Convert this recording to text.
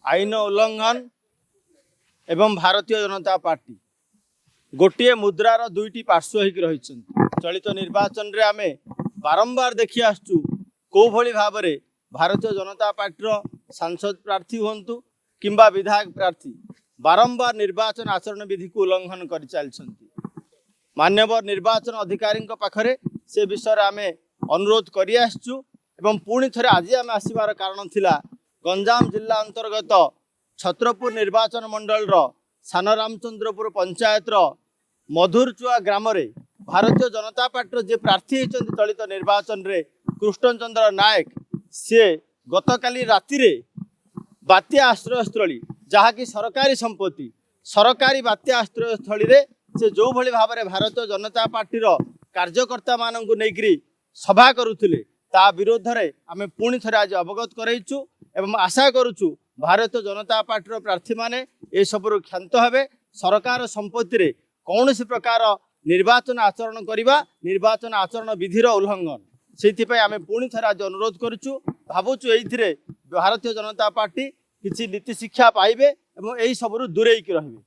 आईन उल्लंघन एवं भारतीय जनता पार्टी गोटे मुद्रार दुईटी पार्श्व होकर रही। चलित निर्वाचन रे आमे बारंबार देखी आसचु को भली भाव में भारतीय जनता पार्टी सांसद प्रार्थी हूँ किंबा विधायक प्रार्थी बारंबार निर्वाचन आचरण विधि को उल्लंघन कर चलती। मान्यवर निर्वाचन अधिकारी पाखरे से विषय आमे अनुरोध करि आसचु एवं पुणी थे आज आम आसबार कारण थिला गंजाम जिला अंतर्गत छत्रपुर निर्वाचन मंडल सान रामचंद्रपुर पंचायत मधुरचुआ ग्राम रे भारतीय जनता पार्टी जे प्रार्थी होती चलित निर्वाचन रे कृष्णचंद्र नायक सी गतकाली राति रे बात्या आश्रयस्थली जहाँकि सरकारी संपत्ति सरकारी बात्या आश्रयस्थली रे से जो भली भाव में भारतीय जनता पार्टी कार्यकर्ता मानू नहीं सभा करुले ता विरोध में आम पुणी थे आज अवगत करैचु एवं आशा करुचु भारतीय जनता पार्टी प्रार्थी माने ए सबरु क्षांत हेबे। सरकार संपत्ति रे कौन प्रकार निर्वाचन आचरण करवा निर्वाचन आचरण विधिर उल्लंघन से आम पुणी थे आज अनुरोध करुचु। भावुचु ये भारतीय जनता पार्टी किसी नीति शिक्षा पाइबे एवं यही सबरु दूरेक रहिबे।